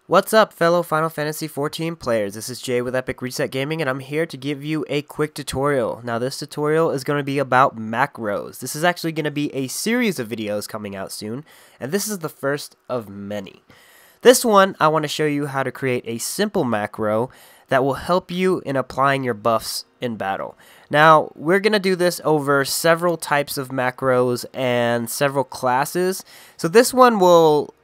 What's up, fellow Final Fantasy XIV players? This is Jay with EpicReset Gaming, and I'm here to give you a quick tutorial. Now, this tutorial is going to be about macros. This is actually going to be a series of videos coming out soon, and this is the first of many. This one, I want to show you how to create a simple macro that will help you in applying your buffs in battle. Now, we're going to do this over several types of macros and several classes. So this one will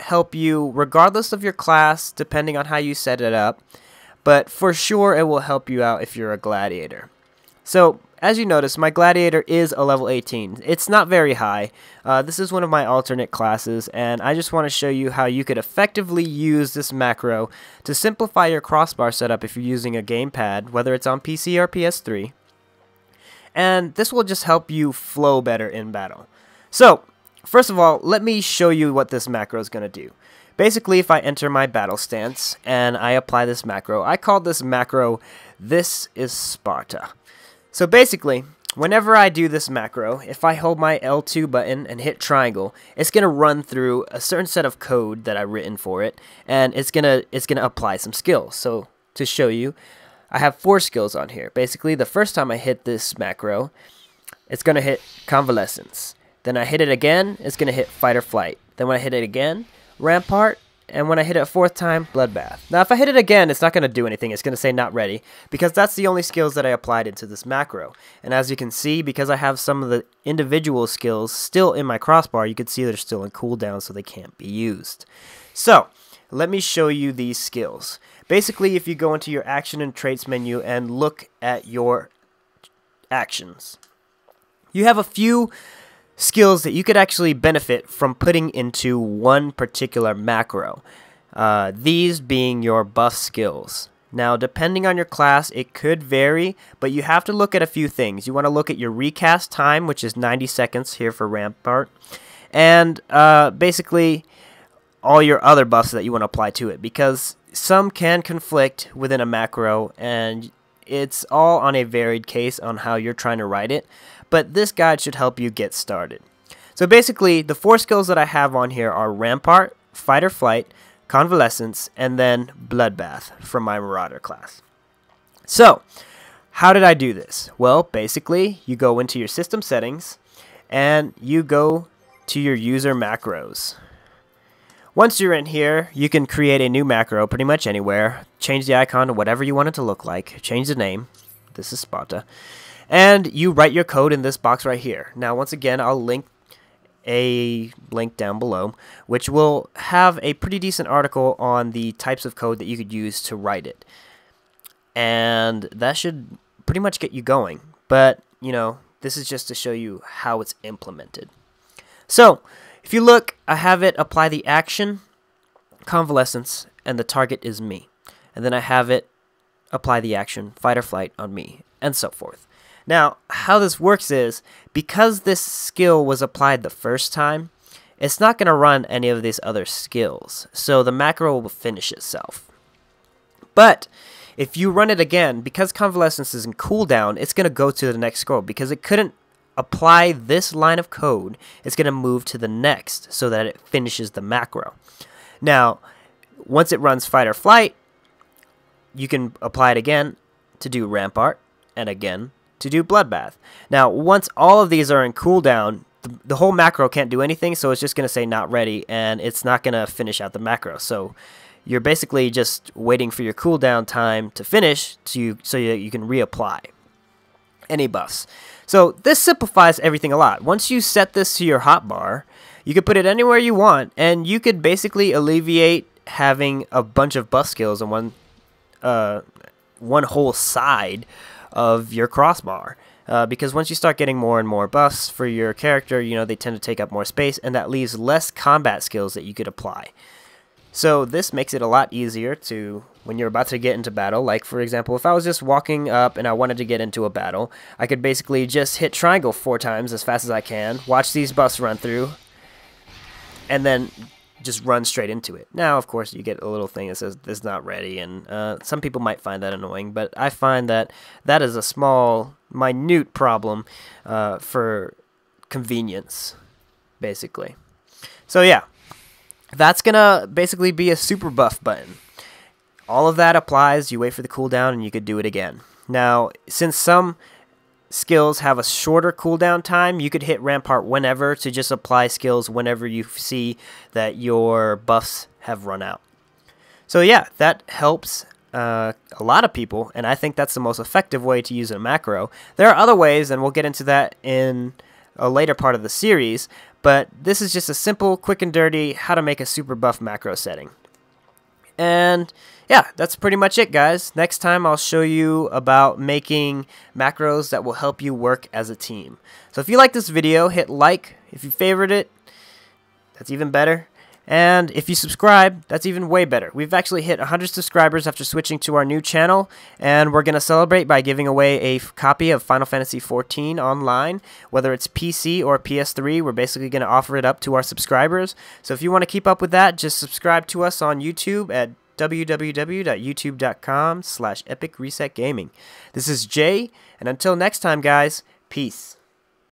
help you regardless of your class, depending on how you set it up, but for sure it will help you out if you're a gladiator. So as you notice, my gladiator is a level 18. It's not very high. This is one of my alternate classes, and I just want to show you how you could effectively use this macro to simplify your crossbar setup if you're using a gamepad, whether it's on PC or PS3. And this will just help you flow better in battle. So first of all, let me show you what this macro is going to do. Basically, if I enter my battle stance and I apply this macro, I call this macro, "This is Sparta." So basically, whenever I do this macro, if I hold my L2 button and hit triangle, it's going to run through a certain set of code that I've written for it, and it's gonna apply some skills. So to show you, I have 4 skills on here. Basically, the first time I hit this macro, it's going to hit Convalescence. Then I hit it again, it's going to hit Fight or Flight. Then when I hit it again, Rampart. And when I hit it a 4th time, Bloodbath. Now if I hit it again, it's not going to do anything. It's going to say not ready, because that's the only skills that I applied into this macro. And as you can see, because I have some of the individual skills still in my crossbar, you can see they're still in cooldown, so they can't be used. So let me show you these skills. Basically, if you go into your action and traits menu and look at your actions, you have a few skills that you could actually benefit from putting into one particular macro. These being your buff skills. Now, depending on your class, it could vary, but you have to look at a few things. You want to look at your recast time, which is 90 seconds here for Rampart, and basically all your other buffs that you want to apply to it, because some can conflict within a macro, and it's all on a varied case on how you're trying to write it. But this guide should help you get started. So basically, the 4 skills that I have on here are Rampart, Fight or Flight, Convalescence, and then Bloodbath from my Marauder class. So, how did I do this? Well, basically, you go into your system settings, and you go to your user macros. Once you're in here, you can create a new macro pretty much anywhere. Change the icon to whatever you want it to look like. Change the name. This is Sparta. And you write your code in this box right here. Now, once again, I'll link a link down below, which will have a pretty decent article on the types of code that you could use to write it. And that should pretty much get you going. But, you know, this is just to show you how it's implemented. So, if you look, I have it apply the action, Convalescence, and the target is me. And then I have it apply the action, Fight or Flight, on me, and so forth. Now, how this works is, because this skill was applied the first time, it's not going to run any of these other skills, so the macro will finish itself. But if you run it again, because Convalescence is in cooldown, it's going to go to the next scroll, because it couldn't apply this line of code. It's going to move to the next so that it finishes the macro. Now, once it runs Fight or Flight, you can apply it again to do Rampart, and again to do Bloodbath. Now, once all of these are in cooldown, the whole macro can't do anything, so it's just going to say not ready, and it's not going to finish out the macro. So you're basically just waiting for your cooldown time to finish so that you can reapply any buffs. So this simplifies everything a lot. Once you set this to your hotbar, you can put it anywhere you want, and you could basically alleviate having a bunch of buff skills on one whole side of your crossbar, because once you start getting more and more buffs for your character, you know, they tend to take up more space, and that leaves less combat skills that you could apply. So this makes it a lot easier to, when you're about to get into battle, like for example, if I was just walking up and I wanted to get into a battle, I could basically just hit triangle 4 times as fast as I can, watch these buffs run through, and then just run straight into it. Now, of course, you get a little thing that says this is not ready, and some people might find that annoying, but I find that that is a small, minute problem for convenience, basically. So yeah, that's gonna basically be a super buff button. All of that applies, you wait for the cooldown, and you could do it again. Now, since some skills have a shorter cooldown time, you could hit Rampart whenever to just apply skills whenever you see that your buffs have run out. So yeah, that helps a lot of people, and I think that's the most effective way to use a macro. There are other ways, and we'll get into that in a later part of the series, but this is just a simple, quick and dirty how to make a super buff macro setting. And yeah, that's pretty much it, guys. Next time I'll show you about making macros that will help you work as a team. So if you like this video, hit like. If you favorite it, that's even better. And if you subscribe, that's even way better. We've actually hit 100 subscribers after switching to our new channel, and we're going to celebrate by giving away a copy of Final Fantasy XIV online. Whether it's PC or PS3, we're basically going to offer it up to our subscribers. So if you want to keep up with that, just subscribe to us on YouTube at www.youtube.com/EpicResetGaming. This is Jay, and until next time, guys, peace.